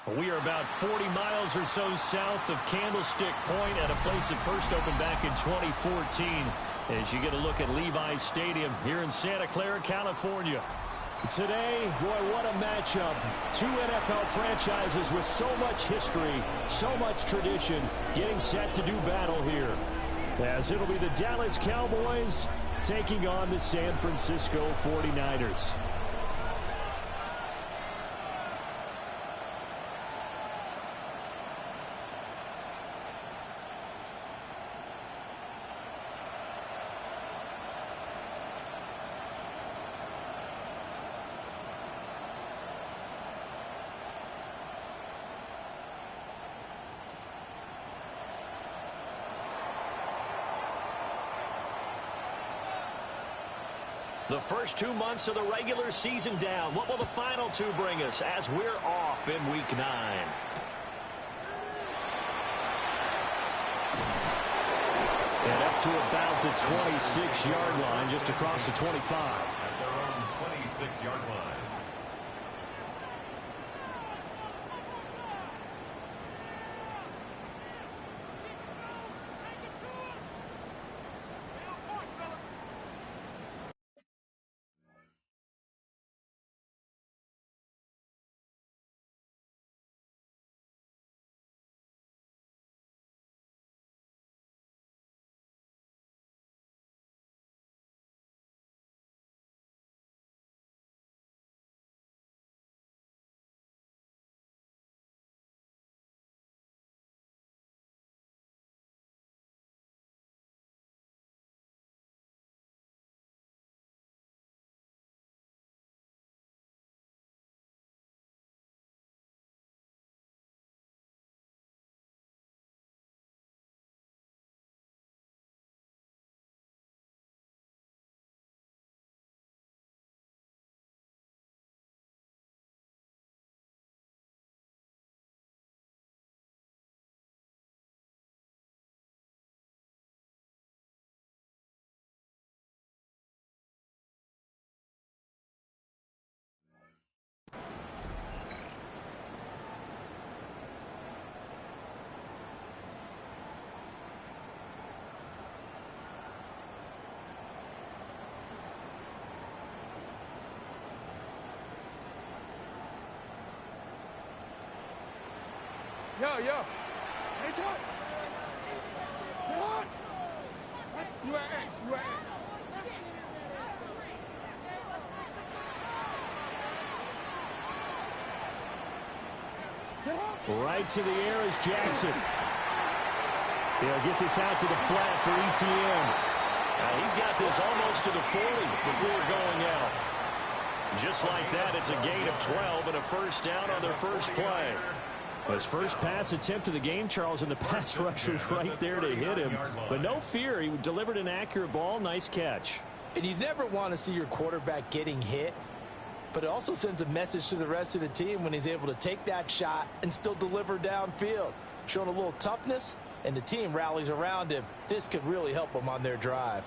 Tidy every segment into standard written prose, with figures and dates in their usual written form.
We are about 40 miles or so south of Candlestick Point at a place that first opened back in 2014 as you get a look at Levi's Stadium here in Santa Clara, California. Today, boy, what a matchup. Two NFL franchises with so much history, so much tradition, getting set to do battle here. As it'll be the Dallas Cowboys taking on the San Francisco 49ers. The first 2 months of the regular season down. What will the final two bring us as we're off in Week 9? And up to about the 26-yard line, just across the 25. At their own 26-yard line. Yo. Hey, Chuck. Sit on. You at X. Right to the air is Jackson. He'll get this out to the flat for ETN. He's got this almost to the 40 before going out. Just like that, it's a gain of 12 and a first down on their first play. His first pass attempt of the game, Charles, and the pass rush was right there to hit him. But no fear, he delivered an accurate ball. Nice catch. And you never want to see your quarterback getting hit, but it also sends a message to the rest of the team when he's able to take that shot and still deliver downfield. Showing a little toughness, and the team rallies around him. This could really help them on their drive.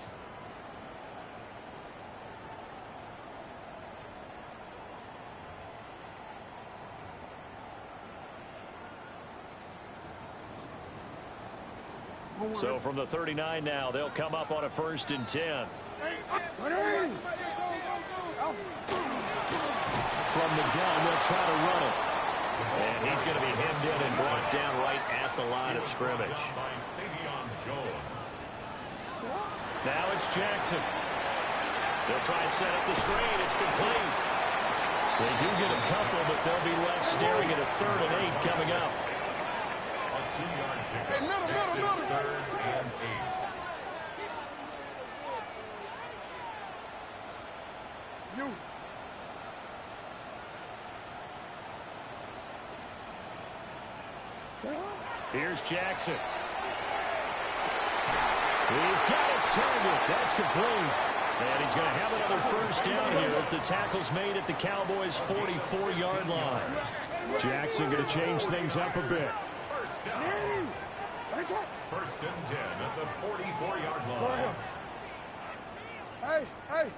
So from the 39 now, they'll come up on a 1st and 10. From the gun, they'll try to run it. And he's going to be hemmed in and brought down right at the line of scrimmage. Now it's Jackson. They'll try and set up the screen. It's complete. They do get a couple, but they'll be left staring at a 3rd and 8 coming up. A 2-yard pickup. This is 3rd and 8. You. Here's Jackson. He's got his target. That's complete. And he's going to have another first down here as the tackle's made at the Cowboys' 44-yard line. Jackson going to change things up a bit. First down. 1st and 10 at the 44-yard line. Hey.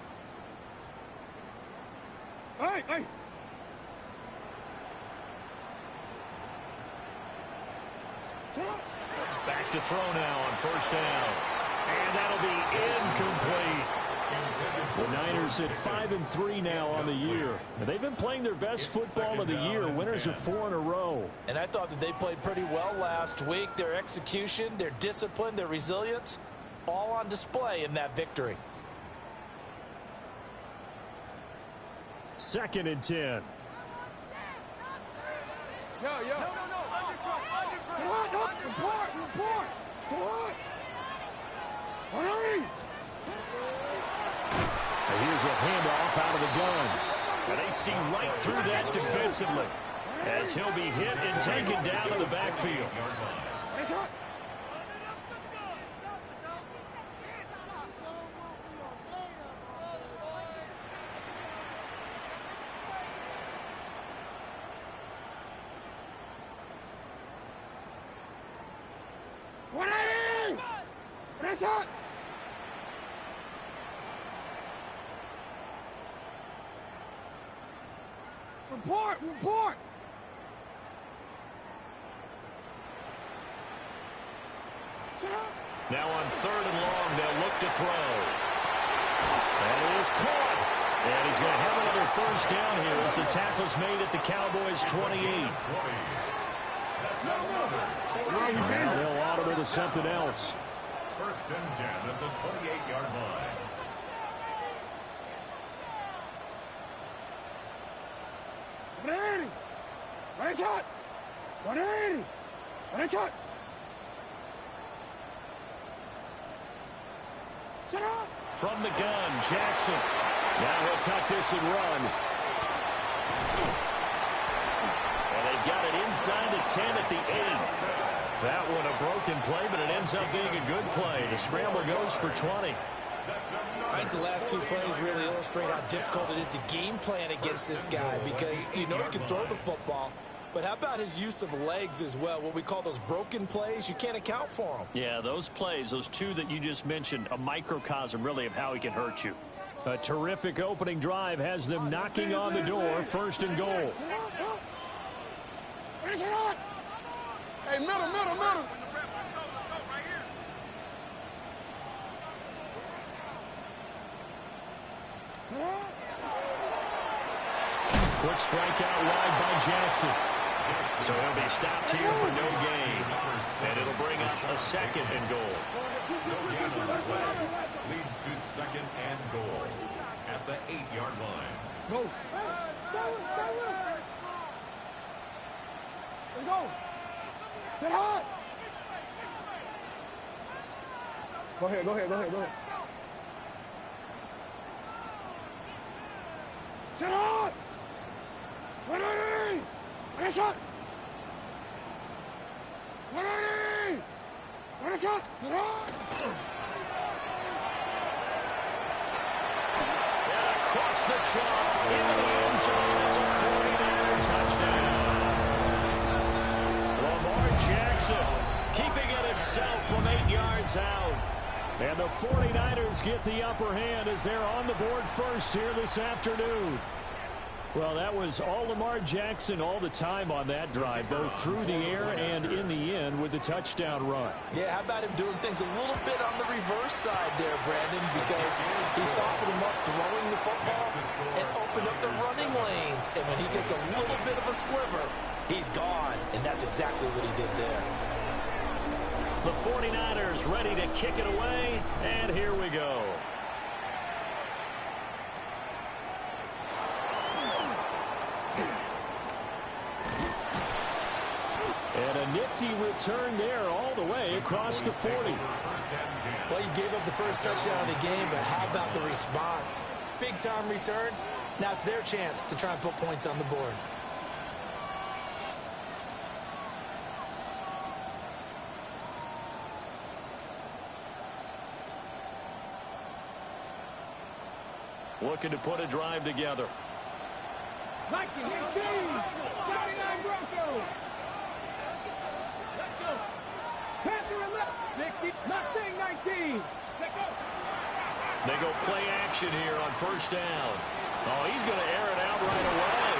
Back to throw now on first down. And that'll be incomplete. The Niners at 5-3 now on the year. And they've been playing their best football of the year. Winners of 4 in a row. And I thought that they played pretty well last week. Their execution, their discipline, their resilience, all on display in that victory. 2nd and 10. Yo. No. Report. To what? 180. And here's a handoff out of the gun. And they see right through that defensively as he'll be hit and taken down in the backfield. Report. Now on 3rd and long, they'll look to throw. That is caught. And he's going to have another first down here as the tackle's made at the Cowboys' 28. Now they'll audible to something else. 1st and 10 at the 28-yard line. From the gun, Jackson. Now he'll tuck this and run. And they've got it inside the 10 at the 8. That one a broken play, but it ends up being a good play. The scramble goes for 20. I think the last 2 plays really illustrate how difficult it is to game plan against this guy, because you know he can throw the football, but how about his use of legs as well? What we call those broken plays, you can't account for them. Yeah, those plays, those 2 that you just mentioned, a microcosm really of how he can hurt you. A terrific opening drive has them knocking on the door. 1st and goal. Hey, middle. Quick strike out wide by Jackson. So he'll be stopped here for no gain. And it'll bring up a 2nd and goal. No gain on the play. Leads to 2nd and goal at the 8-yard line. Go. Let's go. Sit hard. Go ahead. Sit hard. 180. One shot. 180. One shot. Sit hard. And across the chalk into the end zone. It's a 49er touchdown. Lamar Jackson keeping it himself from 8 yards out. And the 49ers get the upper hand as they're on the board first here this afternoon. Well, that was all Lamar Jackson all the time on that drive, both through the air and in the end with the touchdown run. Yeah, how about him doing things a little bit on the reverse side there, Brandon, because he softened him up throwing the football and opened up the running lanes. And when he gets a little bit of a sliver, he's gone. And that's exactly what he did there. The 49ers ready to kick it away, and here we go. And a nifty return there all the way across the 40. Well, you gave up the first touchdown of the game, but how about the response? Big-time return. Now it's their chance to try and put points on the board. Looking to put a drive together. 19, 19, 39 Broncos. Let's go. Pass to the left, 60, not saying 19. Let's go. They go play action here on first down. Oh, he's going to air it out right away.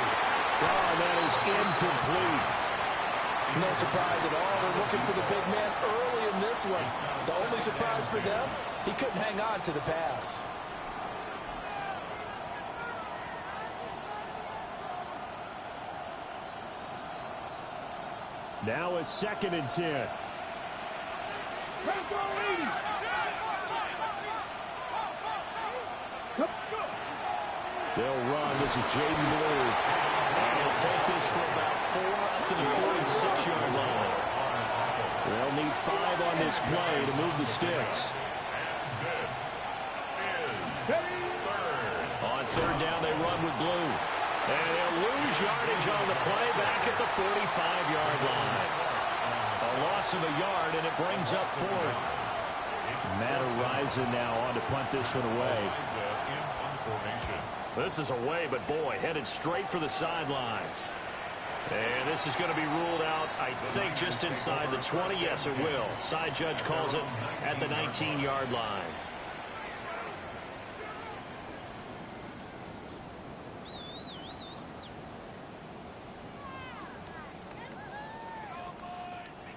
Oh, that is incomplete. No surprise at all. They're looking for the big man early in this one. The only surprise for them, he couldn't hang on to the pass. Now a 2nd and 10. They'll run. This is Jaden Blue. And he'll take this for about 4 up to the 46-yard line. They'll need 5 on this play to move the sticks. On 3rd down, they run with Blue. And they'll lose yardage on the play back at the 45-yard line. A loss of a yard, and it brings up 4th. Matt Araiza now on to punt this one away. This is away, but boy, headed straight for the sidelines. And this is going to be ruled out, I think, just inside the 20. Yes, it will. Side judge calls it at the 19-yard line.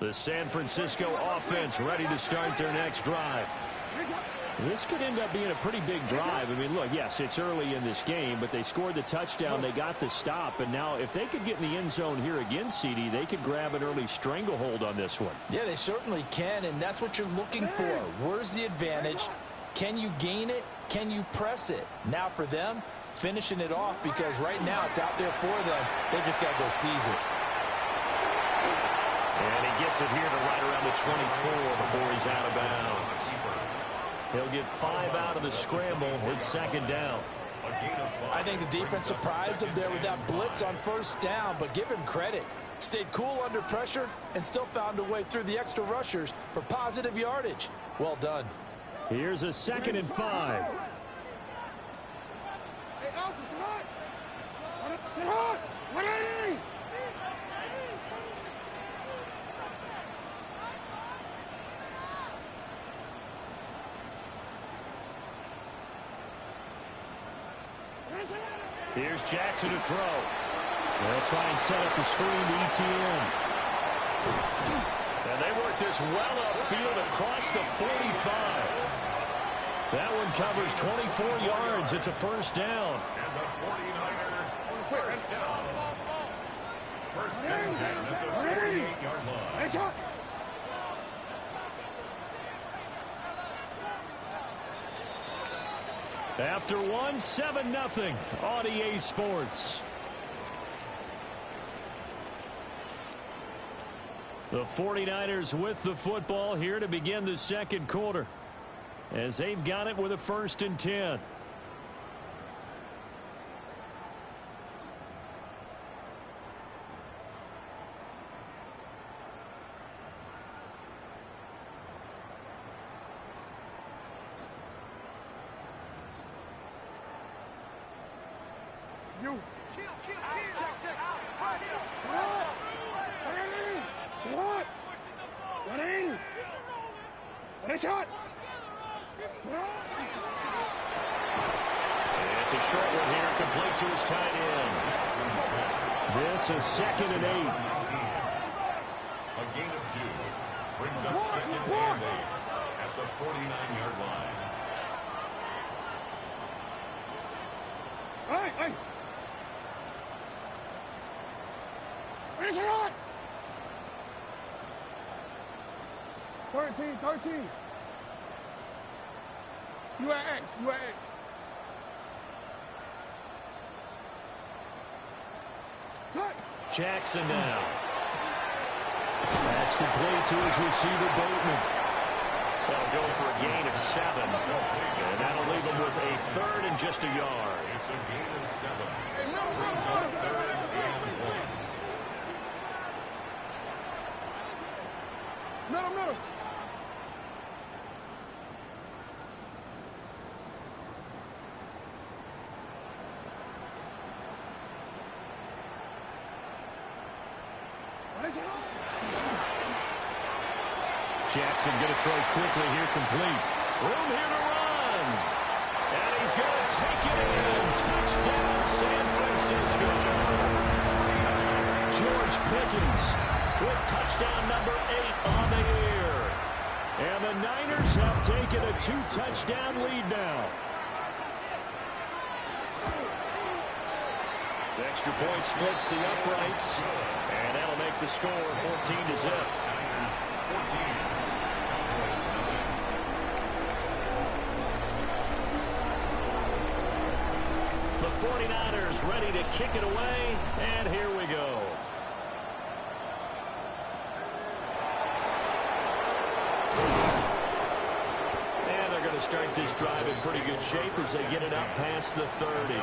The San Francisco offense ready to start their next drive. This could end up being a pretty big drive. I mean, look, yes, it's early in this game, but they scored the touchdown. They got the stop. And now if they could get in the end zone here again, CD, they could grab an early stranglehold on this one. Yeah, they certainly can, and that's what you're looking for. Where's the advantage? Can you gain it? Can you press it? Now for them, finishing it off, because right now it's out there for them. They just got to go seize it. And he gets it here to right around the 24 before he's out of bounds. He'll get 5 out of the scramble. It's 2nd down. I think the defense surprised him there with that blitz on 1st down, but give him credit. Stayed cool under pressure and still found a way through the extra rushers for positive yardage. Well done. Here's a 2nd and 5. Here's Jackson to throw. They'll try and set up the screen to ETN. And they work this well upfield across the 45. That one covers 24 yards. It's a 1st down. And the 49er first down. 1st and 10 at the 48-yard line. After 1, 7-0 on EA Sports. The 49ers with the football here to begin the 2nd quarter, as they've got it with a 1st and 10. It's a short one here, complete to his tight end. This is 2nd and 8. A gain of 2 brings up 2nd and 8 at the 49-yard line. Hey! Finish it on! 13. You at X. Jackson now. That's complete to his receiver, Bateman. They'll go for a gain of 7. And that'll leave him with a 3rd and just a yard. It's a gain of 7. Brings up 3rd and 1. Middle. 'Jackson going to throw quickly here, complete. Room here to run. And he's going to take it in. Touchdown, San Francisco. George Pickens with touchdown number 8 on the year. And the Niners have taken a 2-touchdown lead now. The extra point splits the uprights, and that'll make the score 14-0. The 49ers ready to kick it away, and here we go. And they're going to start this drive in pretty good shape as they get it up past the 30.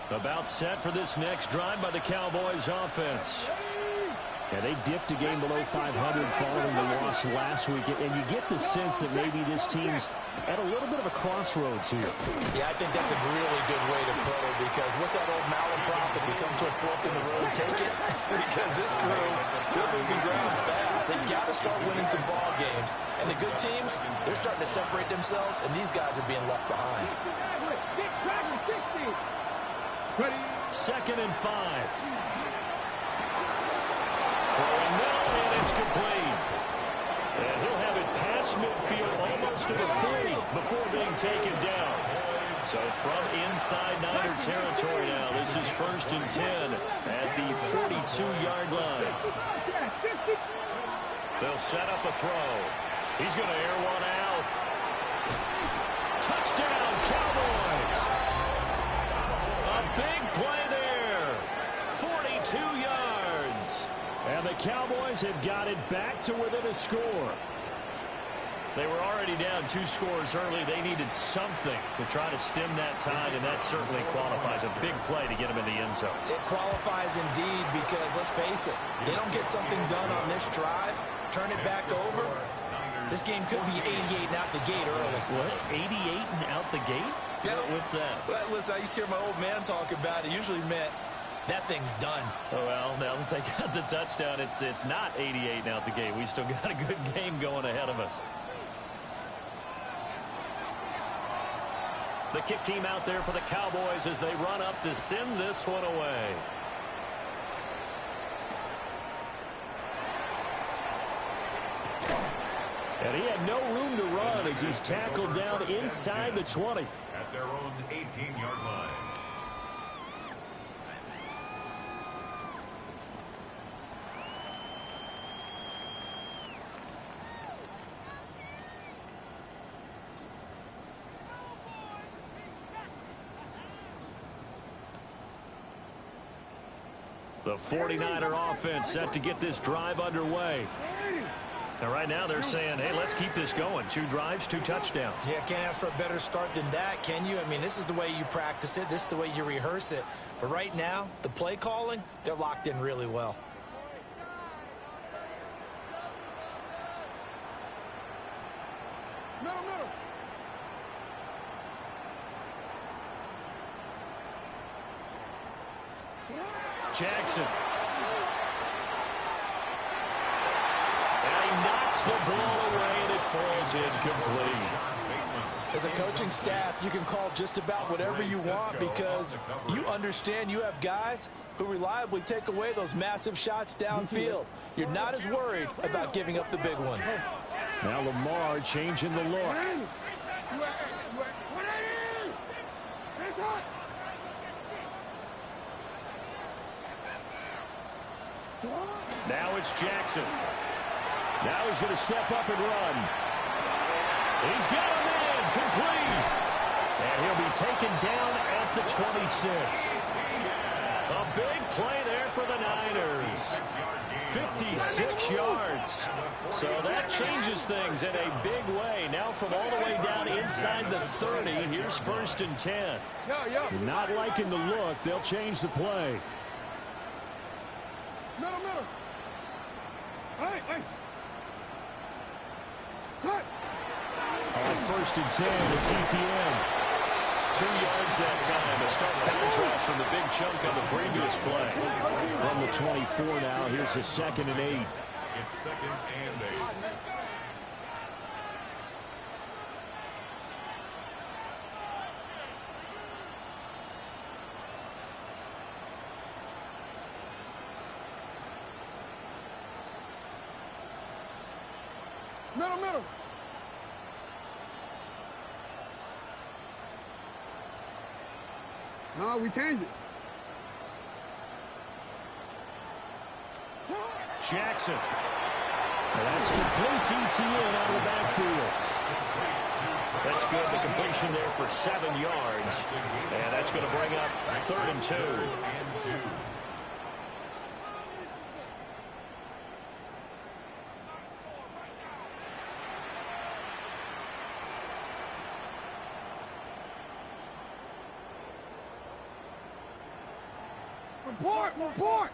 About set for this next drive by the Cowboys offense. Yeah, they dipped a game below 500 following the loss last week, and you get the sense that maybe this team's at a little bit of a crossroads here. Yeah, I think that's a really good way to put it, because what's that old malaprop? If you come to a fork in the road, take it. Because this crew, they're losing ground fast. They've got to start winning some ball games. And the good teams, they're starting to separate themselves, and these guys are being left behind. 2nd and 5. Throwing no, and it's complete. And he'll have it past midfield almost to the 30 before being taken down. So from inside Niner territory now, this is 1st and 10 at the 42-yard line. They'll set up a throw. He's going to air one out. Touchdown, Cowboys! A big play there. 42 yards. And the Cowboys have got it back to within a score. They were already down 2 scores early. They needed something to try to stem that tide, and that certainly qualifies. A big play to get them in the end zone. It qualifies indeed, because let's face it, they don't get something done on this drive, turn it back over, this game could be 88 and out the gate early. What? 88 and out the gate? Yeah. What's that? Well, listen, I used to hear my old man talk about it. It usually meant that thing's done. Oh, well, now that they got the touchdown, it's not 88 and out the gate. We still got a good game going ahead of us. The kick team out there for the Cowboys as they run up to send this one away. And he had no room to run as he's tackled down inside the 20. At their own 18-yard line. The 49er offense set to get this drive underway. And right now they're saying, hey, let's keep this going. 2 drives, 2 touchdowns. Yeah, can't ask for a better start than that, can you? I mean, this is the way you practice it. This is the way you rehearse it. But right now, the play calling, they're locked in really well. Jackson. And he knocks the ball away, and it falls incomplete. As a coaching staff, you can call just about whatever you want, because you understand you have guys who reliably take away those massive shots downfield. You're not as worried about giving up the big one. Now Lamar changing the look. Now it's Jackson. Now he's going to step up and run. He's got a man complete. And he'll be taken down at the 26. A big play there for the Niners. 56 yards. So that changes things in a big way. Now from all the way down inside the 30, here's 1st and 10. Not liking the look. They'll change the play. On 1st and 10, the TTM. 2 yards that time. A stark contrast from the big chunk on the previous play. From the 24 now, here's the 2nd and 8. It's 2nd and 8. Middle. No, we changed it. Jackson. That's complete TTN out of the backfield. That's good. The completion there for 7 yards. And that's going to bring up 3rd and 2. Report!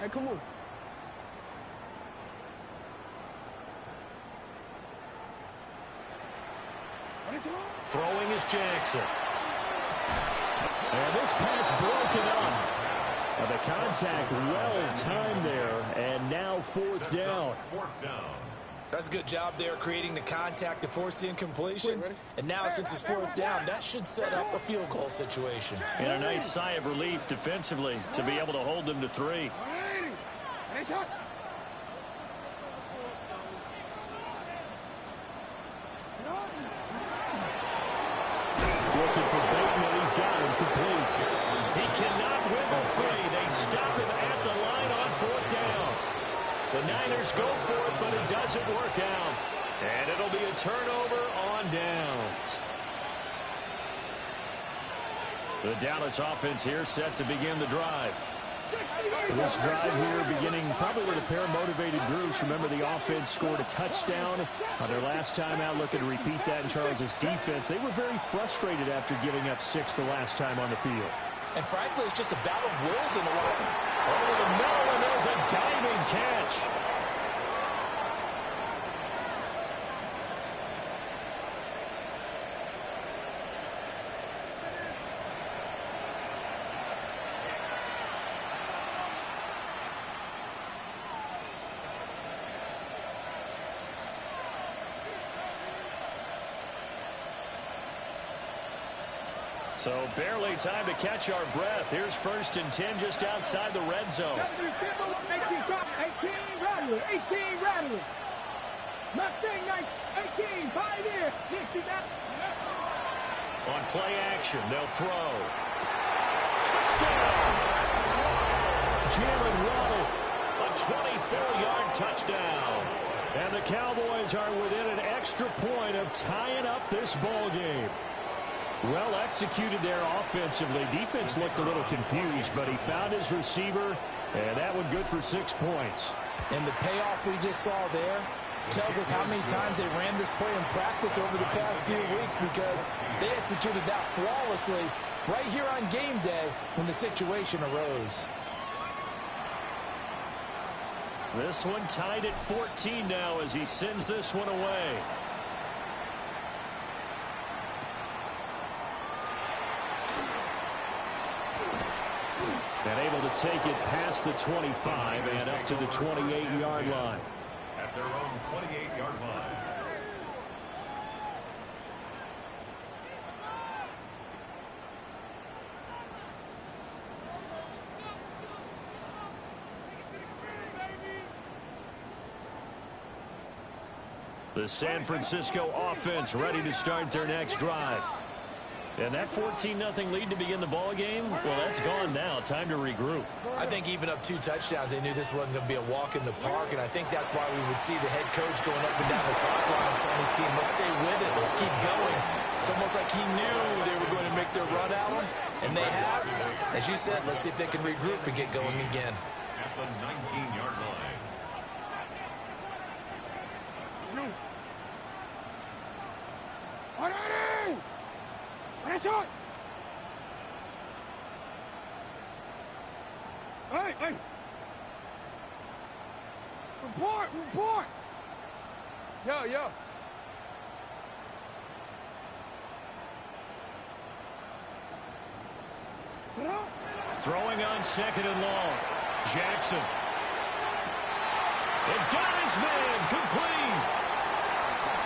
Hey, come on. Throwing is Jackson. And this pass broken up. And the contact well timed there. And now 4th down. That's a good job there creating the contact to force the incompletion. And now since it's 4th down, that should set up a field goal situation. And a nice sigh of relief defensively to be able to hold them to 3. Looking for Bateman. He's got him complete. He cannot wiggle free. They stop him at the line on 4th down. The Niners go for it, but it doesn't work out. And it'll be a turnover on downs. The Dallas offense here set to begin the drive. This drive here beginning probably with a pair of motivated groups. Remember, the offense scored a touchdown on their last time out. Looking to repeat that in Charles' defense. They were very frustrated after giving up 6 the last time on the field. And frankly, it's just a battle of wills in a way. Over the middle, and there's a diving catch. So barely time to catch our breath. Here's 1st and 10 just outside the red zone. 18 rattling. Mustang 18, 5 years. On play action, they'll throw. Touchdown! Jalen Waddle. A 24-yard touchdown. And the Cowboys are within an extra point of tying up this ball game. Well executed there offensively. Defense looked a little confused, but he found his receiver, and that one good for 6 points. And the payoff we just saw there tells us how many times they ran this play in practice over the past few weeks, because they executed that flawlessly right here on game day when the situation arose. This one tied at 14 now as he sends this one away. And able to take it past the 25 and up to the 28-yard line. At their own 28-yard line. The San Francisco offense ready to start their next drive. And that 14-0 lead to begin the ball game, well, that's gone now. Time to regroup. I think even up 2 touchdowns, they knew this wasn't going to be a walk in the park, and I think that's why we would see the head coach going up and down the sidelines telling his team, let's stay with it, let's keep going. It's almost like he knew they were going to make their run at him, and they have. As you said, let's see if they can regroup and get going again. At the 19-yard line. Hey! Report! Yo! Throwing on second and long. Jackson. It got his man complete.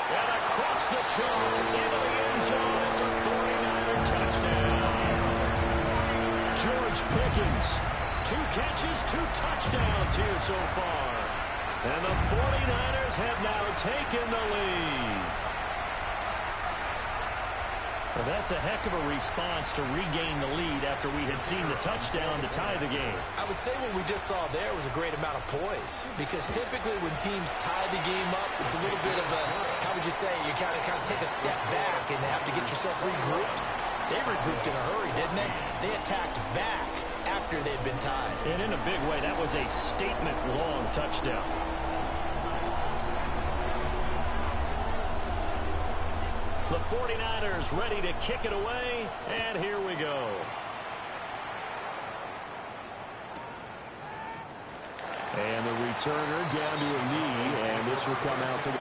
And across the chalk into the end zone. It's a 49er touchdown. George Pickens. 2 catches, 2 touchdowns here so far. And the 49ers have now taken the lead. Well, that's a heck of a response to regain the lead after we had seen the touchdown to tie the game. I would say what we just saw there was a great amount of poise, because typically when teams tie the game up, it's a little bit of a, how would you say, you kind of take a step back and have to get yourself regrouped. They regrouped in a hurry, didn't they? They attacked back after they'd been tied. And in a big way, that was a statement-long touchdown. The 49ers ready to kick it away, and here we go. And the returner down to a knee, and this will come out to the...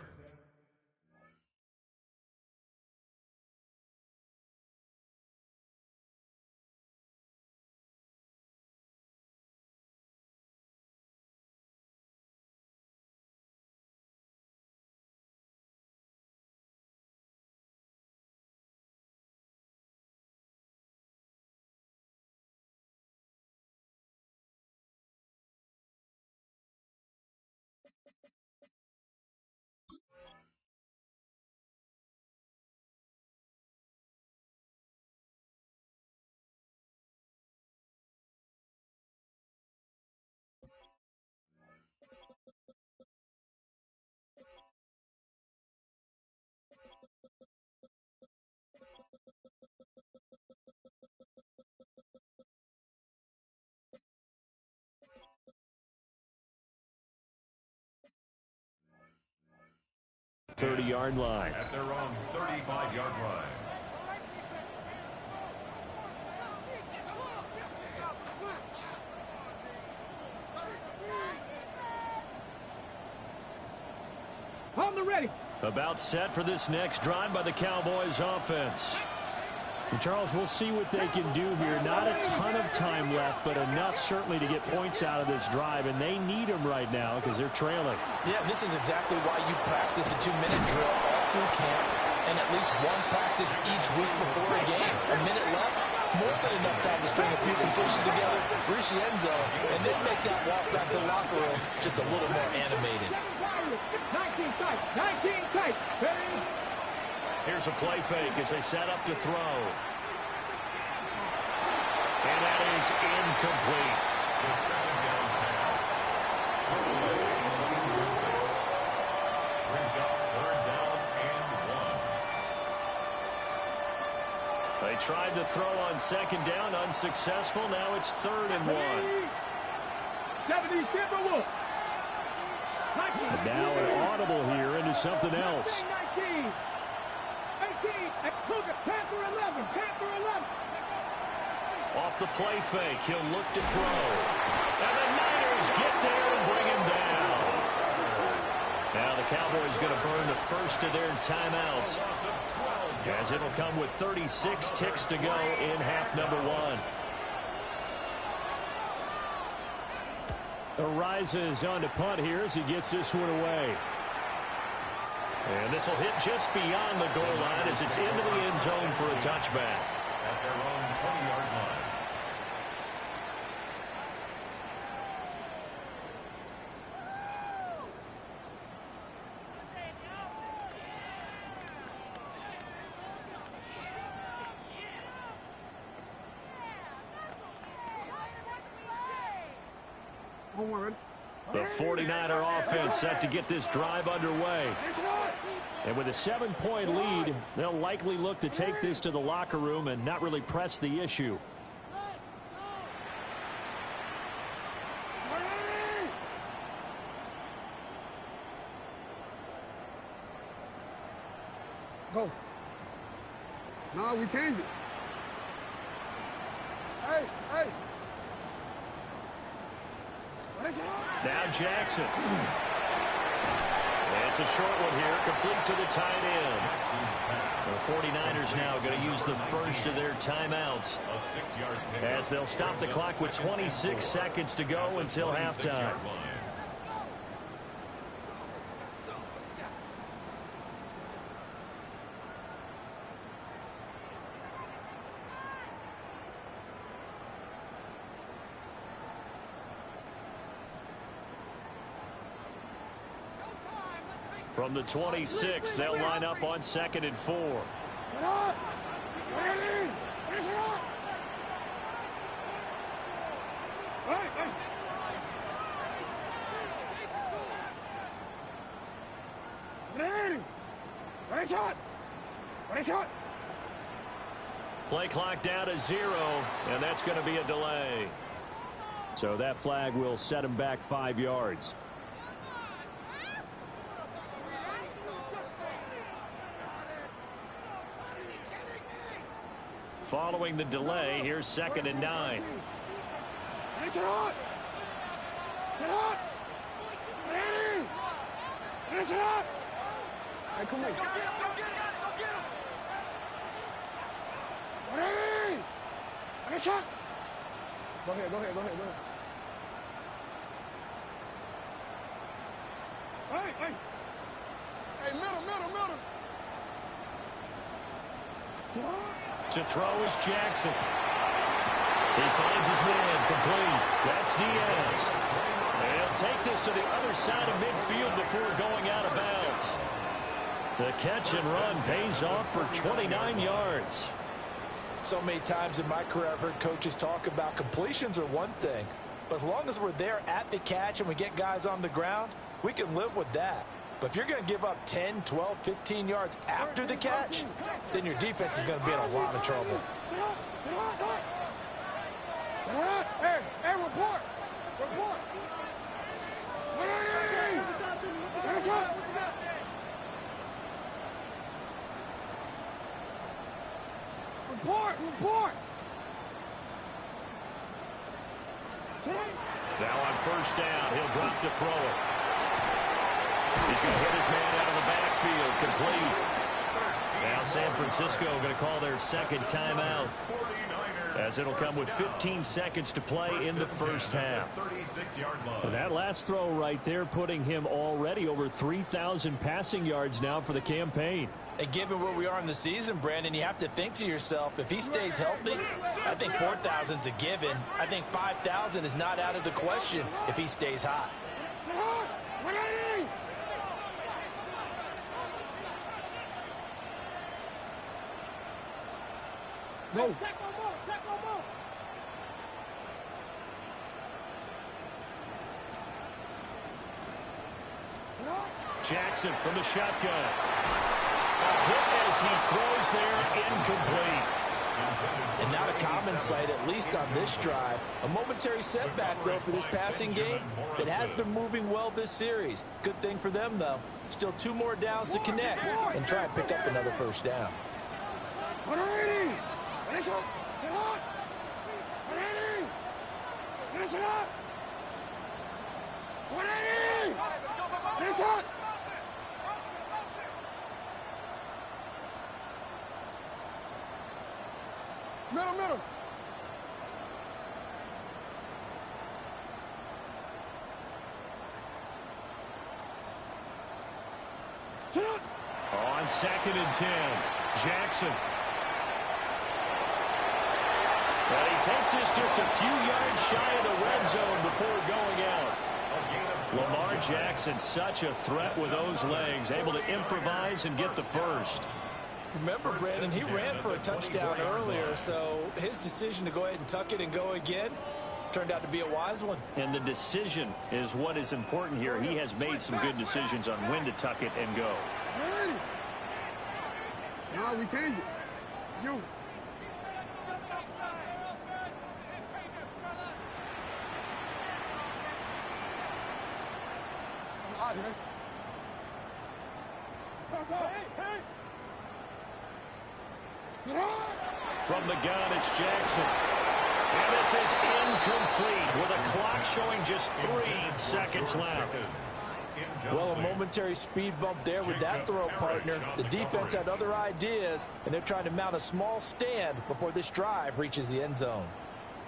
...30-yard line. At their own 35-yard line. On the ready. About set for this next drive by the Cowboys offense. And Charles, we'll see what they can do here. Not a ton of time left, but enough certainly to get points out of this drive, and they need them right now because they're trailing. Yeah, this is exactly why you practice a 2-minute drill all through camp, and at least one practice each week before a game. A minute left, more than enough time to string a few completions together, reach the end zone, and then make that walk back to the locker room just a little more animated. 19 tight, 19 tight. Here's a play fake as they set up to throw. And that is incomplete. The second down pass. Brings up 3rd down and 1. They tried to throw on 2nd down, unsuccessful. Now it's 3rd and 1. 70 Timberwolves. And now an audible here into something else. 19. 18. Panther 11. Panther 11. Off the play fake, he'll look to throw. And the Niners get there and bring him down. Now the Cowboys going to burn the first of their timeouts, as it'll come with 36 ticks to go in half number 1. Arises on to punt here as he gets this one away. And this will hit just beyond the goal line as it's into the end zone for a touchback. At their own 20-yard line. The 49er offense set to get this drive underway. And with a 7-point lead, they'll likely look to take this to the locker room and not really press the issue. Go. No, we changed it. Hey, hey. Now Jackson. And It's a short one here, complete to the tight end. The 49ers now going to use the first of their timeouts as they'll stop the clock with 26 seconds to go until halftime. From the 26, they'll line up on 2nd and 4. Play clock down to 0, and that's going to be a delay. So that flag will set him back 5 yards. Following the delay, here's 2nd and 9. Go ahead. Hey, middle. To throw is Jackson. He finds his man complete. That's Diaz. They'll take this to the other side of midfield before going out of bounds. The catch and run pays off for 29 yards. So many times in my career I've heard coaches talk about completions are one thing, but as long as we're there at the catch and we get guys on the ground, we can live with that. But if you're going to give up 10, 12, 15 yards after the catch, then your defense is going to be in a lot of trouble. Hey, report. Report. Now on 1st down, he'll drop to throw it. He's going to hit his man out of the backfield, complete. Now San Francisco going to call their 2nd timeout, as it'll come with 15 seconds to play in the first half. And that last throw right there putting him already over 3,000 passing yards now for the campaign. And given where we are in the season, Brandon, you have to think to yourself, if he stays healthy, I think 4,000's a given. I think 5,000 is not out of the question if he stays hot. No. Jackson from the shotgun. A hit as he throws there, incomplete. And not a common sight, at least on this drive. A momentary setback, though, for this passing game that has been moving well this series. Good thing for them, though. Still 2 more downs to connect and try and pick up another 1st down. Middle. On 2nd and 10, Jackson. Well, he takes this just a few yards shy of the red zone before going out. Lamar Jackson, such a threat with those legs, able to improvise and get the first. Remember, Brandon, he ran for a touchdown earlier, so his decision to go ahead and tuck it and go again turned out to be a wise one. And the decision is what is important here. He has made some good decisions on when to tuck it and go. No, we change it. You. From the gun, it's Jackson. And this is incomplete with a clock showing just 3 seconds left. Well, a momentary speed bump there with that throw, partner. The defense had other ideas, and they're trying to mount a small stand before this drive reaches the end zone.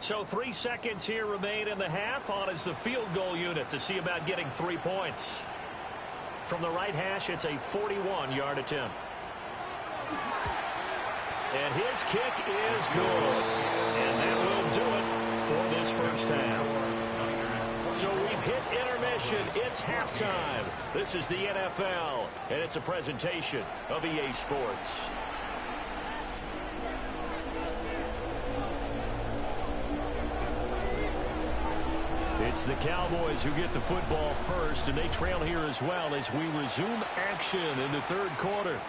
So 3 seconds here remain in the half. On is the field goal unit to see about getting 3 points. From the right hash, it's a 41-yard attempt. And his kick is good. And that will do it for this first half. So we've hit intermission. It's halftime. This is the NFL, and it's a presentation of EA Sports. It's the Cowboys who get the football first, and they trail here as well as we resume action in the third quarter.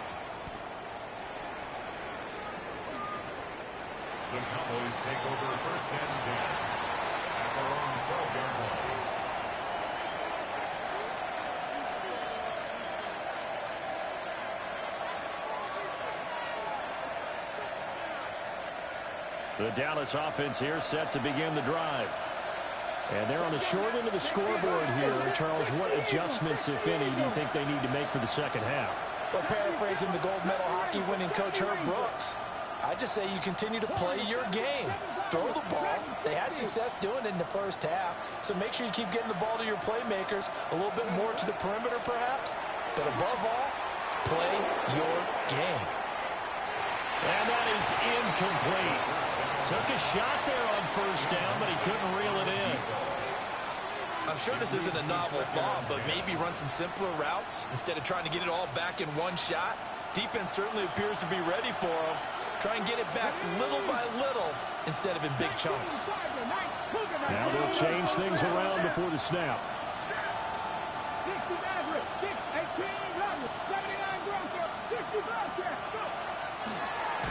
The Cowboys take over first and 10 at their own 12-yard line. The Dallas offense here set to begin the drive. And they're on the short end of the scoreboard here. Charles, what adjustments, if any, do you think they need to make for the second half? Well, paraphrasing the gold medal hockey winning coach Herb Brooks, I just say you continue to play your game. Throw the ball. They had success doing it in the first half, so make sure you keep getting the ball to your playmakers, a little bit more to the perimeter perhaps, but above all, play your game. And that is incomplete. Took a shot there on first down, but he couldn't reel it in. I'm sure this isn't a novel thought, but maybe run some simpler routes instead of trying to get it all back in one shot. Defense certainly appears to be ready for him. Try and get it back little by little instead of in big chunks. Now they'll change things around before the snap.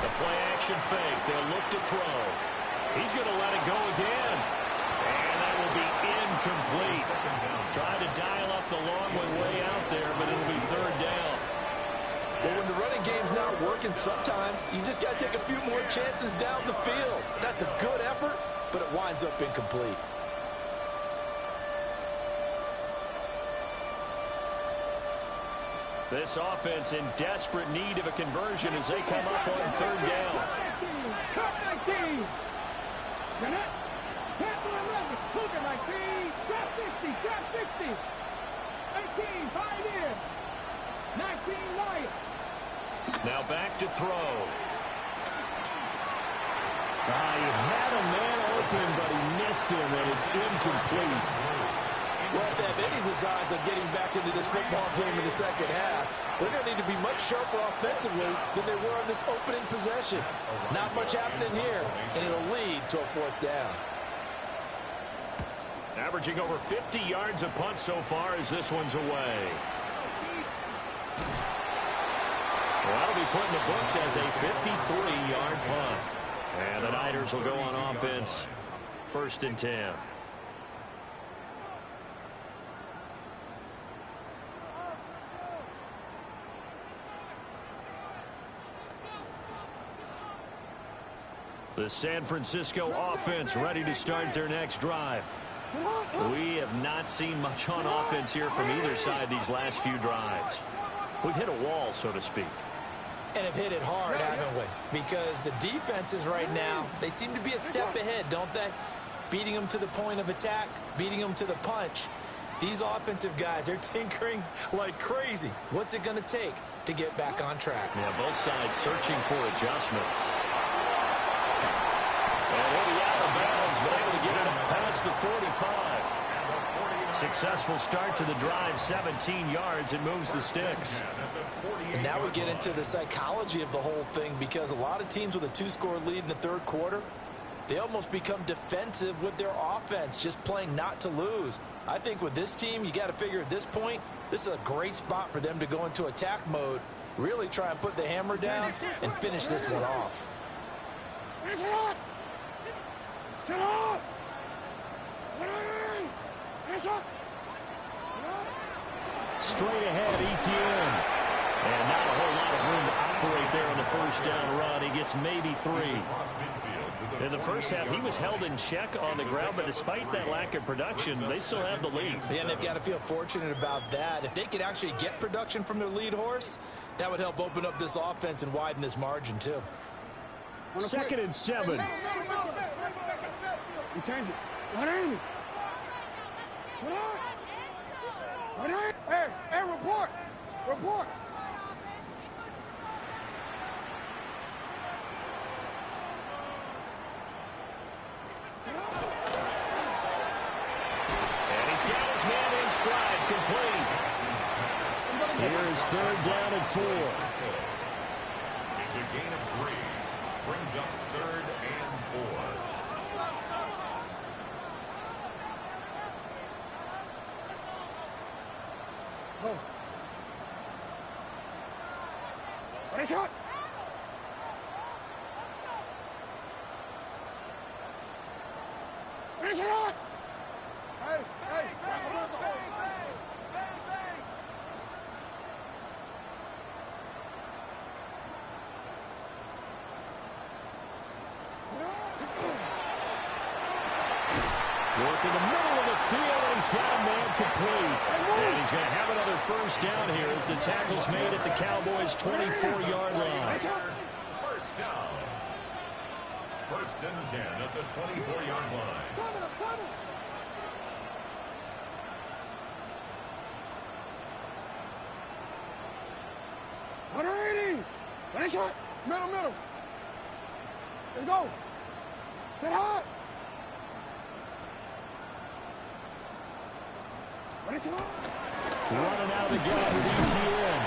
The play-action fake. They'll look to throw. He's going to let it go again. And that will be incomplete. Tried to dial up the long way out there, but it'll be third down. Well, when the running game's not working, sometimes you just got to take a few more chances down the field. That's a good effort, but it winds up incomplete. This offense in desperate need of a conversion as they come up on third down. Now back to throw. He had a man open, but he missed him, and it's incomplete. Well, if they have any designs of getting back into this football game in the second half, they're going to need to be much sharper offensively than they were on this opening possession. Not much happening here, and it'll lead to a fourth down. Averaging over 50 yards a punt so far as this one's away. Well, that'll be put in the books as a 53-yard punt. And the Niners will go on offense. First and 10. The San Francisco offense ready to start their next drive. We have not seen much on offense here from either side these last few drives. We've hit a wall, so to speak. And have hit it hard, haven't we? Because the defenses right now, they seem to be a step ahead, don't they? Beating them to the point of attack, beating them to the punch. These offensive guys, they're tinkering like crazy. What's it going to take to get back on track? Yeah, both sides searching for adjustments. And he'll be out of bounds, but able to get it past the 45. Successful start to the drive, 17 yards, and moves the sticks. And now we get into the psychology of the whole thing, because a lot of teams with a two-score lead in the third quarter, they almost become defensive with their offense, just playing not to lose. I think with this team, you got to figure at this point, this is a great spot for them to go into attack mode, really try and put the hammer down and finish this one off. Straight ahead, ETN. And not a whole lot of room to operate there on the first down run. He gets maybe 3. In the first half, he was held in check on the ground, but despite that lack of production, they still have the lead. Yeah, and they've got to feel fortunate about that. If they could actually get production from their lead horse, that would help open up this offense and widen this margin, too. 2nd and 7. We change it. 180. Hey, report. Report. And he's got his man in stride, complete. Here is 3rd down and 4. It's a gain of 3. Brings up 3rd and 4. Go. Ready, shot. Ready, shot. Hey. Work in the middle of the field, and he's got a man complete. And he's going to have another first down here as the tackle's made at the Cowboys' 24-yard line. First down. 1st and 10 at the 24-yard line. Ready, shot. Middle. Let's go. Set high. Running out of the gap with ETN.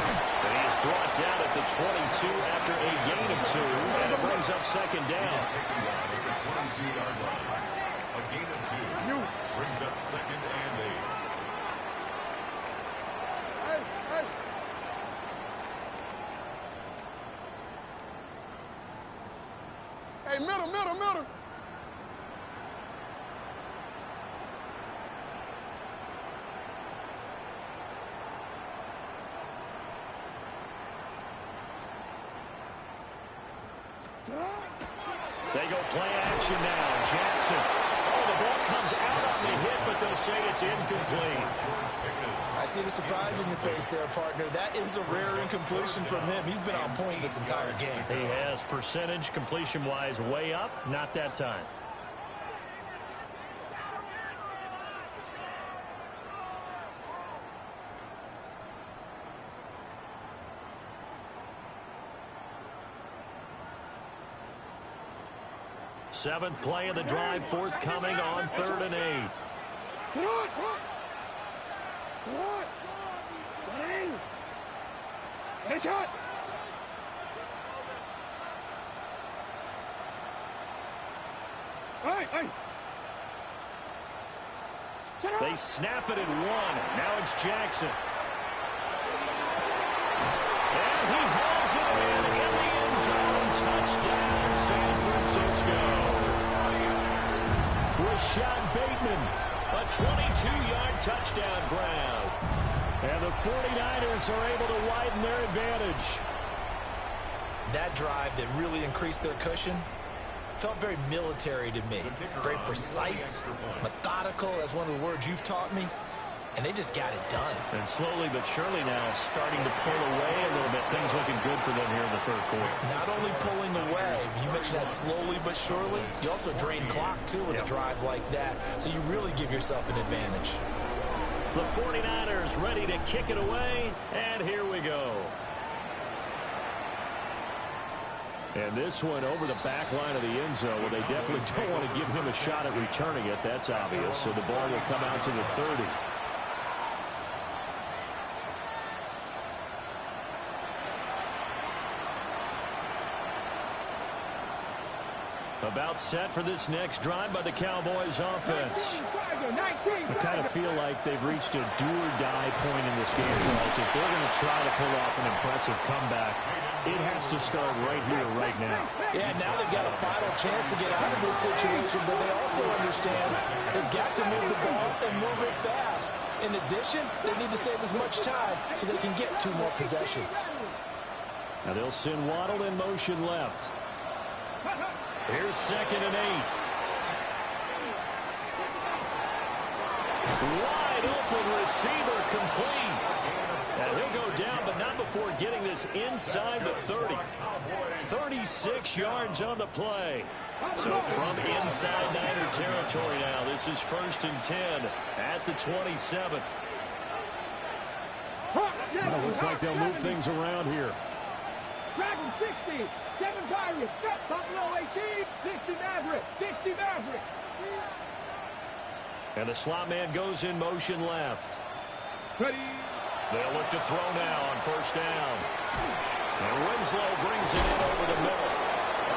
And he is brought down at the 22 after a gain of 2, and it brings up 2nd down. Taken down at the 22-yard line. A gain of 2. Brings up 2nd and 8. Hey. Hey, middle. They go play action now. Jackson. Oh, the ball comes out on the hit, but they'll say it's incomplete. I see the surprise in your face there, partner. That is a rare incompletion from him. He's been on point this entire game. He has percentage completion-wise way up. Not that time. Seventh play of the drive, forthcoming on 3rd and 8. Headshot. Hey. They snap it at 1. Now it's Jackson. And he hauls it in the end zone. Touchdown, San Francisco. Rashad Bateman. A 22-yard touchdown grab. And the 49ers are able to widen their advantage. That drive that really increased their cushion felt very military to me. Very precise, methodical. That's one of the words you've taught me. And they just got it done. And slowly but surely now starting to pull away a little bit. Things looking good for them here in the 3rd quarter. Not only pulling away, you mentioned that slowly but surely, you also drain clock, too, with a drive like that. So you really give yourself an advantage. The 49ers ready to kick it away, and here we go. And this one over the back line of the end zone. Well, they definitely don't want to give him a shot at returning it. That's obvious. So the ball will come out to the 30. About set for this next drive by the Cowboys offense. I kind of feel like they've reached a do-or-die point in this game, Charles. If they're going to try to pull off an impressive comeback, it has to start right here, right now. Yeah, now they've got a final chance to get out of this situation, but they also understand they've got to move the ball and move it fast. In addition, they need to save as much time so they can get 2 more possessions. Now they'll send Waddle in motion left. Here's 2nd and 8. Wide open receiver complete. And he'll go down, but not before getting this inside the 30. 36 yards on the play. So from inside Niner territory now, this is 1st and 10 at the 27. Well, it looks like they'll move things around here. Dragon 60, 7 Pirates, Buffalo 18, 60 Maverick, 60 Maverick. And the slot man goes in motion left. Ready. They'll look to throw now on 1st down. And Winslow brings it in over the middle.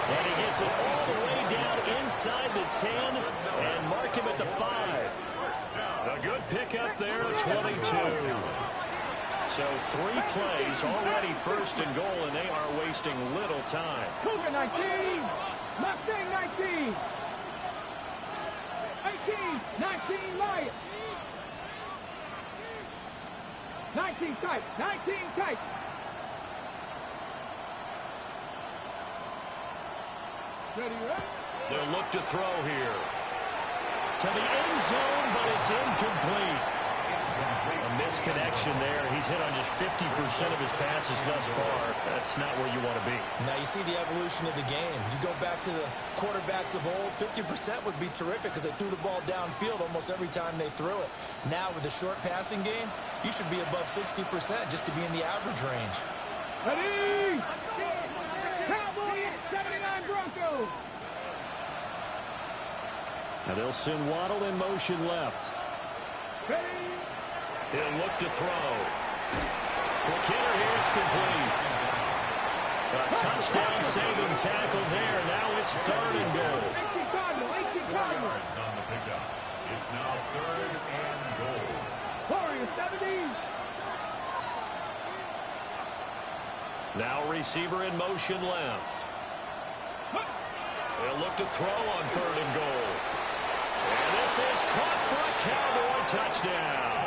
And he gets it all the way down inside the 10 and mark him at the 5. A good pickup there at 22. So 3 plays already 1st and goal, and they are wasting little time. Cougar 19, Mustang 19, 18, 19 Lions. 19 tight, 19 tight. Ready, ready. They'll look to throw here. To the end zone, but it's incomplete. A misconnection there. He's hit on just 50% of his passes thus far. That's not where you want to be. Now you see the evolution of the game. You go back to the quarterbacks of old, 50% would be terrific because they threw the ball downfield almost every time they threw it. Now with the short passing game, you should be above 60% just to be in the average range. Ready! Cowboys, 79 Broncos. Now they'll send Waddle in motion left. Ready! He'll look to throw. The kicker here is complete. A touchdown saving tackle there. Now it's 3rd and goal. 18 Cardinal, 18 Cardinal. Yards on the pickup. It's now 3rd and goal. Warriors 70. Now receiver in motion left. They'll look to throw on 3rd and goal. And this is caught for a Cowboy touchdown.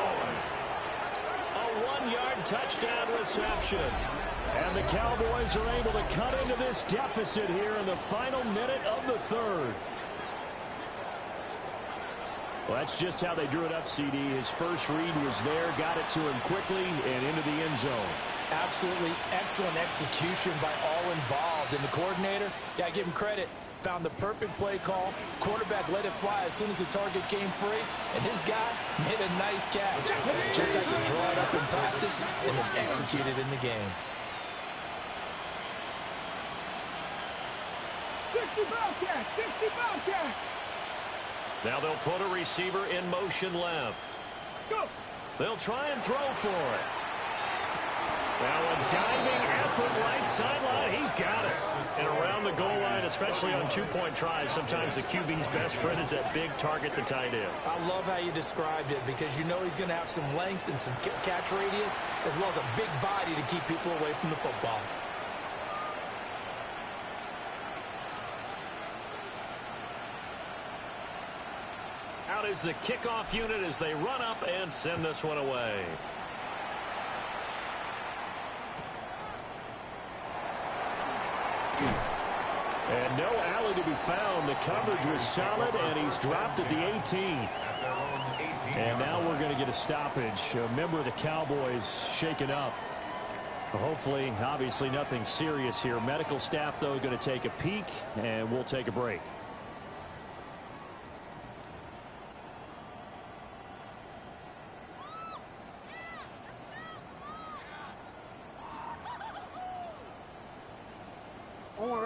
A 1-yard touchdown reception. And the Cowboys are able to cut into this deficit here in the final minute of the 3rd. Well, that's just how they drew it up, CD. His first read was there, got it to him quickly, and into the end zone. Absolutely excellent execution by all involved. And the coordinator, got to give him credit, found the perfect play call. Quarterback let it fly as soon as the target came free. And his guy made a nice catch. Just like you draw it up in practice and then execute it in the game. 60 Bobcat, 60 Bobcat. Now they'll put a receiver in motion left. Go. They'll try and throw for it. Now a diving effort right sideline. He's got it. And around the goal line, especially on 2-point tries, sometimes the QB's best friend is that big target, the tight end. I love how you described it because you know he's going to have some length and some catch radius as well as a big body to keep people away from the football. Out is the kickoff unit as they run up and send this one away. And no alley to be found. The coverage was solid, and he's dropped at the 18. And now we're going to get a stoppage. A member of the Cowboys shaken up. Hopefully, obviously, nothing serious here. Medical staff, though, going to take a peek, and we'll take a break.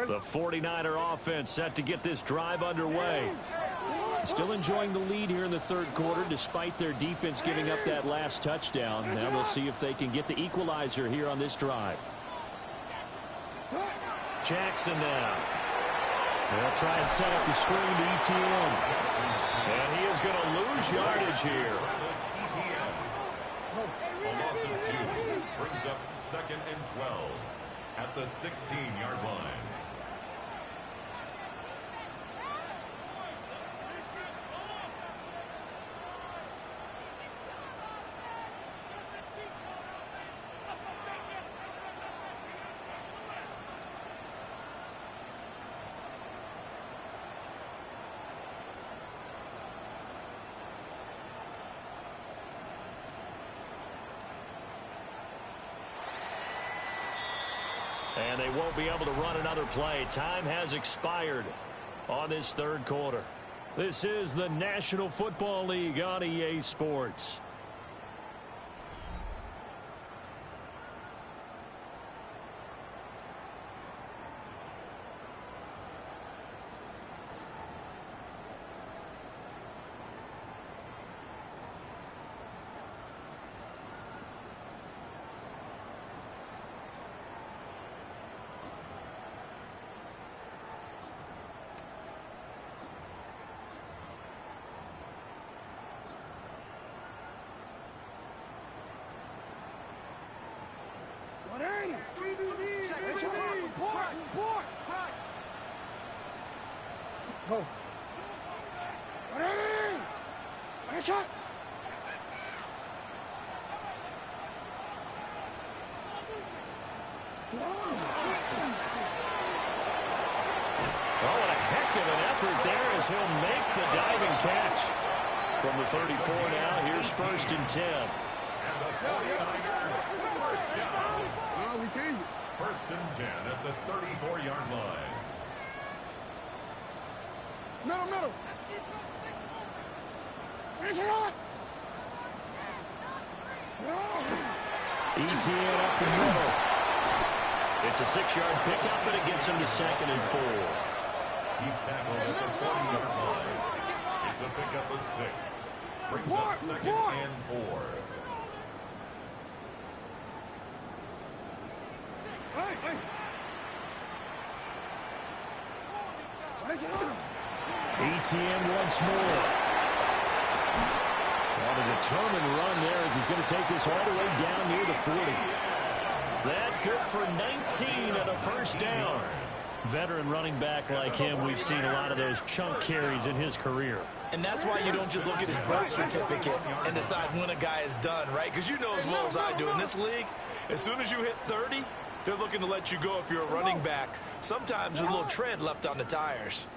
The 49er offense set to get this drive underway. Still enjoying the lead here in the 3rd quarter despite their defense giving up that last touchdown. Now we'll see if they can get the equalizer here on this drive. Jackson now. They'll try and set up the screen to ETN. And he is going to lose yardage here. A loss of 2 brings up 2nd and 12 at the 16-yard line. And they won't be able to run another play. Time has expired on this third quarter. This is the National Football League on EA Sports. Go. Shot. Oh, what a heck of an effort there as he'll make the diving catch. From the 34 now, here's 1st and 10. And the 49ers, first down. No, we changed it. 1st and 10 at the 34-yard line. Middle. ETN up the middle. It's a 6-yard pickup, but it gets him to 2nd and 4. He's tackled at the 40-yard line. It's a pickup of 6. Brings up 2nd and 4. ETN once more. On a determined run there as he's going to take this all the way down near the 40. That good for 19 and a 1st down. Veteran running back like him, we've seen a lot of those chunk carries in his career. And that's why you don't just look at his birth certificate and decide when a guy is done, right? Because you know as well as I do, in this league, as soon as you hit 30, they're looking to let you go if you're a running back. Sometimes there's a little tread left on the tires.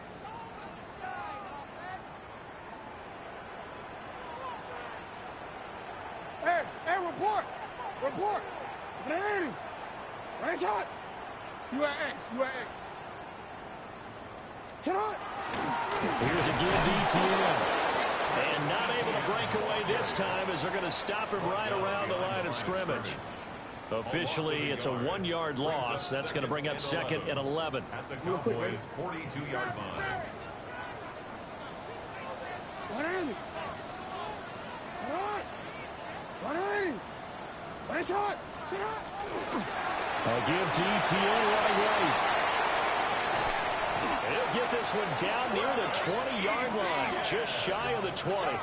Hey, report. Right shot. You at X. Shot. Here's a give to ETN. And not able to break away this time as they're going to stop him right around the line of scrimmage. Officially, it's a 1-yard loss. That's going to bring up 2nd and 11. At the Cowboys' 42-yard line. Shot. A give to ETN right away. He'll get this one down near the 20-yard line, just shy of the 20.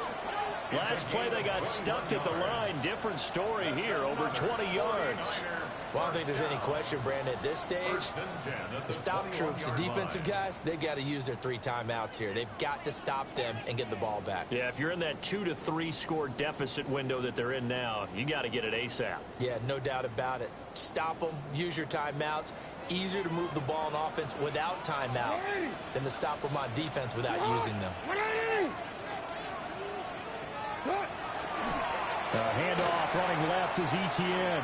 Last play, they got stuffed at the line. Different story here, over 20 yards. Well, I don't think there's any question, Brandon, at this stage, the stop troops, the defensive guys, they've got to use their 3 timeouts here. They've got to stop them and get the ball back. Yeah, if you're in that 2 to 3 score deficit window that they're in now, you got to get it ASAP. Yeah, no doubt about it. Stop them, use your timeouts. Easier to move the ball on offense without timeouts than to stop them on defense without using them. Handoff running left is ETN.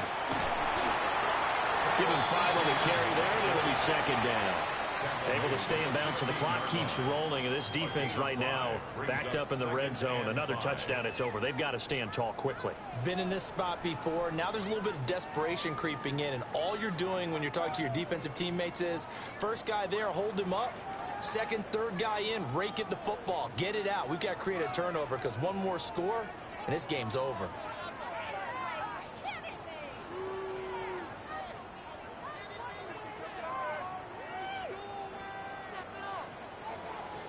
Give him 5 on the carry there, and it'll be 2nd down. Able to stay in bounds, and the clock keeps rolling. And this defense right now backed up in the red zone. Another touchdown, it's over. They've got to stand tall quickly. Been in this spot before. Now there's a little bit of desperation creeping in, and all you're doing when you're talking to your defensive teammates is, first guy there, hold him up. Second, third guy in, rake at the football. Get it out. We've got to create a turnover because one more score, and this game's over.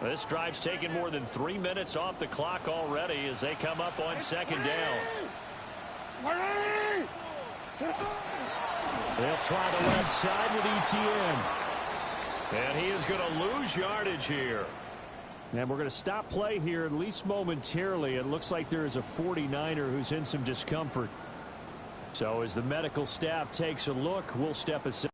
This drive's taken more than 3 minutes off the clock already as they come up on 2nd down. They'll try the left side with ETN. And he is going to lose yardage here. And we're going to stop play here, at least momentarily. It looks like there is a 49er who's in some discomfort. So as the medical staff takes a look, we'll step aside.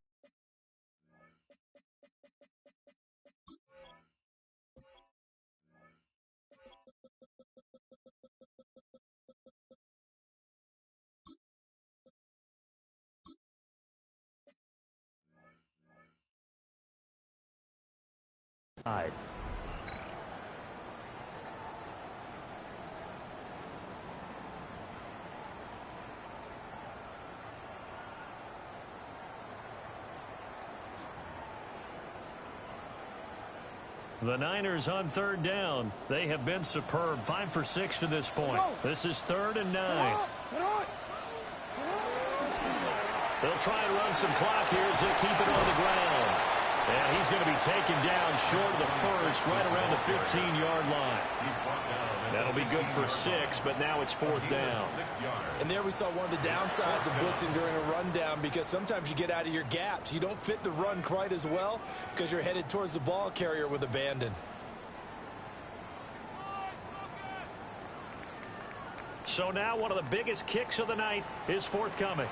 The Niners on third down. They have been superb. 5 for 6 to this point. This is 3rd and 9. They'll try and run some clock here as they keep it on the ground. And he's going to be taken down short of the first, right around the 15-yard line. That'll be good for 6, but now it's 4th down. And there we saw one of the downsides of blitzing during a rundown, because sometimes you get out of your gaps. You don't fit the run quite as well because you're headed towards the ball carrier with abandon. So now one of the biggest kicks of the night is forthcoming.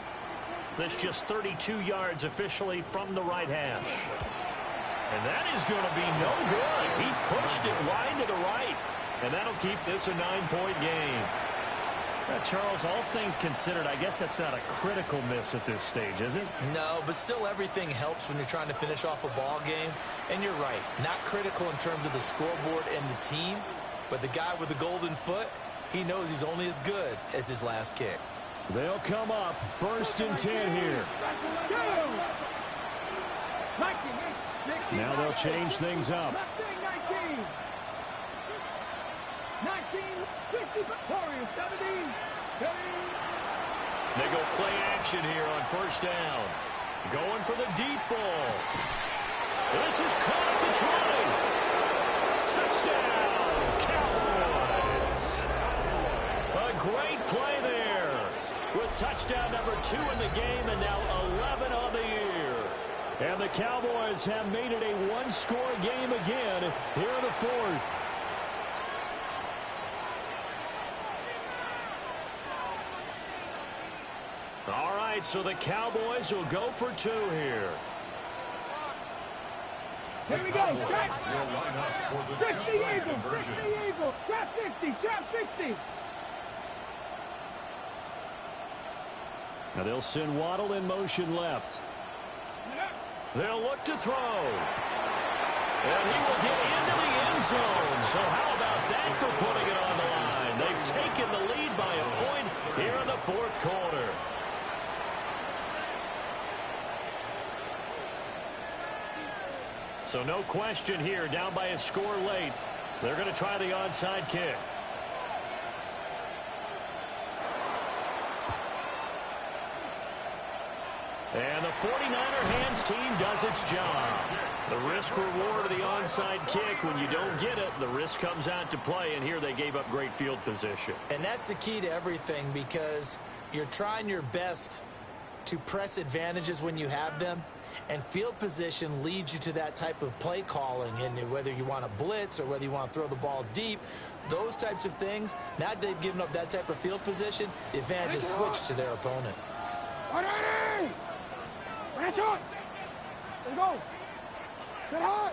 That's just 32 yards officially from the right hash. And that is going to be no good. He pushed it wide to the right. And that'll keep this a 9-point game. Charles, all things considered, I guess that's not a critical miss at this stage, is it? No, but still everything helps when you're trying to finish off a ball game. And you're right, not critical in terms of the scoreboard and the team. But the guy with the golden foot, he knows he's only as good as his last kick. They'll come up 1st and 10 here. Now they'll change things up. 19, 17. They go play action here on 1st down. Going for the deep ball. This is caught at the 20. Touchdown, Cowboys. A great play there. With touchdown number 2 in the game and now 11 on the year. And the Cowboys have made it a one-score game again here in the 4th. All right, so the Cowboys will go for 2 here. Here we go. Trap 60 Eagles. 60 Eagles. Trap 60. Trap 60. Now they'll send Waddle in motion left. They'll look to throw. And he will get into the end zone. So how about that for putting it on the line? They've taken the lead by a point here in the 4th quarter. So no question here, down by a score late. They're going to try the onside kick. And the 49er hands team does its job. The risk-reward of the onside kick, when you don't get it, the risk comes out to play, and here they gave up great field position. And that's the key to everything, because you're trying your best to press advantages when you have them, and field position leads you to that type of play calling, and whether you want to blitz or whether you want to throw the ball deep, those types of things, now that they've given up that type of field position, the advantage is switched to their opponent. Let's go. Get hot.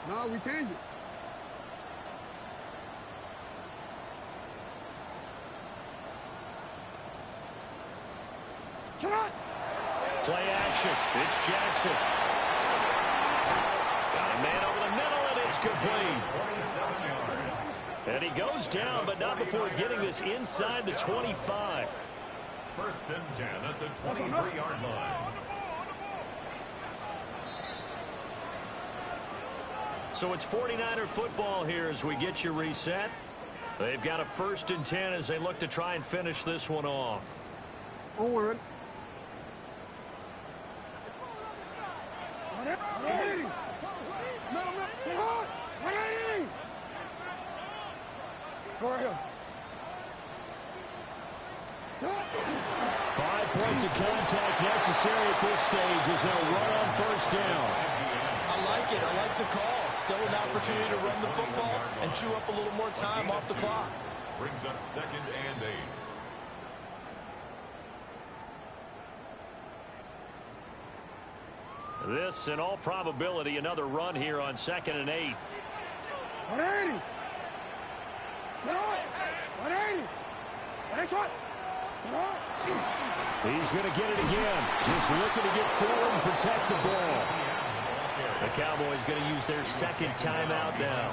No, we change it. Shut up. Play action. It's Jackson. Got a man over the middle, and it's complete. 27 yards. And he goes down, but not before getting this inside the 25. 1st and 10 at the 23-yard line. So it's 49er football here as we get you reset. They've got a 1st and 10 as they look to try and finish this one off. Onward. Go ahead. 5 points of contact necessary at this stage as they'll run on 1st down. I like it. I like the call. Still an opportunity to run the football and chew up a little more time off the clock. Brings up 2nd and 8. This, in all probability, another run here on 2nd and 8. 180. 180. That's what. He's going to get it again. Just looking to get forward and protect the ball. The Cowboys going to use their second timeout now,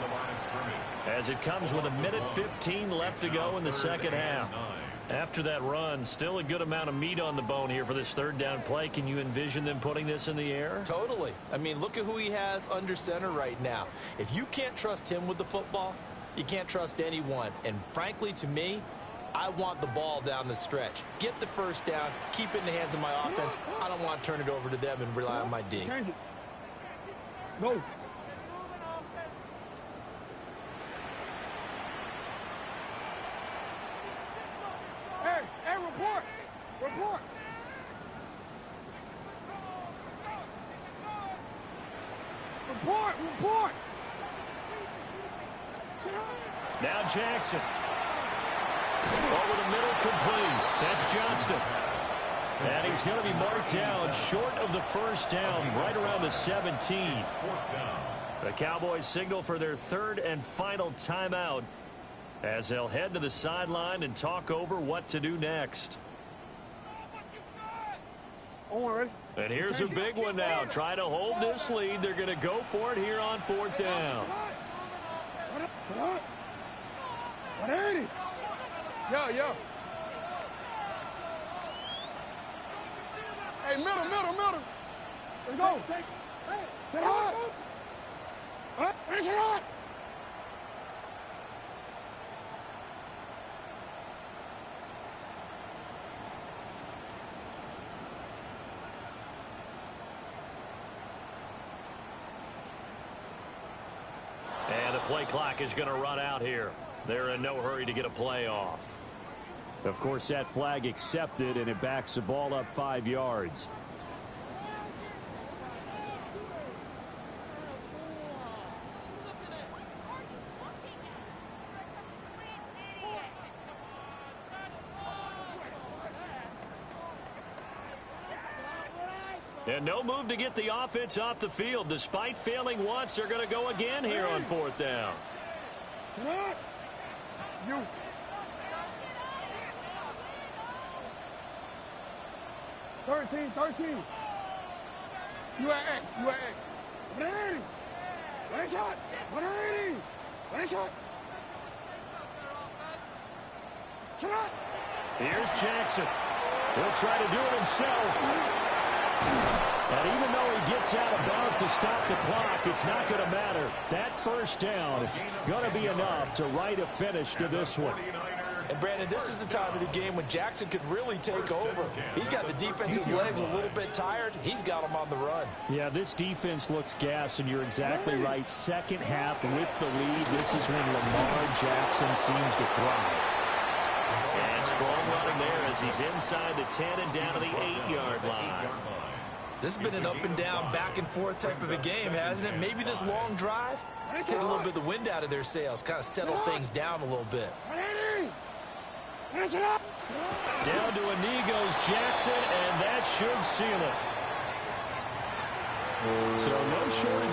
as it comes with 1:15 left to go in the second half. After that run, still a good amount of meat on the bone here for this third down play. Can you envision them putting this in the air? Totally. I mean, look at who he has under center right now. If you can't trust him with the football, you can't trust anyone. And frankly, to me, I want the ball down the stretch. Get the first down, keep it in the hands of my offense. I don't want to turn it over to them and rely on my D. Change it. Go. Hey, report. Report. Report. Now Jackson. Over the middle, complete. That's Johnston. And he's going to be marked down short of the first down, right around the 17. The Cowboys signal for their third and final timeout as they'll head to the sideline and talk over what to do next. And here's a big one now. Trying to hold this lead. They're going to go for it here on fourth down. Yeah. Hey, middle. Let's go. Sit hard. Sit hard. And the play clock is going to run out here. They're in no hurry to get a play off. Of course, that flag accepted, and it backs the ball up 5 yards. And no move to get the offense off the field. Despite failing once, they're going to go again here on fourth down. You. Thirteen. You at X. One shot. Shot. Here's Jackson. He'll try to do it himself. And even though he gets out of bounds to stop the clock, it's not going to matter. That first down going to be enough to write a finish to this one. And, Brandon, this is the time of the game when Jackson could really take over. He's got the defense's legs a little bit tired. He's got them on the run. Yeah, this defense looks gassed, and you're exactly right. Second half with the lead, this is when Lamar Jackson seems to thrive. And strong running there as he's inside the 10 and down to the 8-yard line. This has been an up-and-down, back-and-forth type of a game, hasn't it? Maybe this long drive, take a little bit of the wind out of their sails, kind of settle things down a little bit. Down to a knee goes Jackson, and that should seal it. So no shortage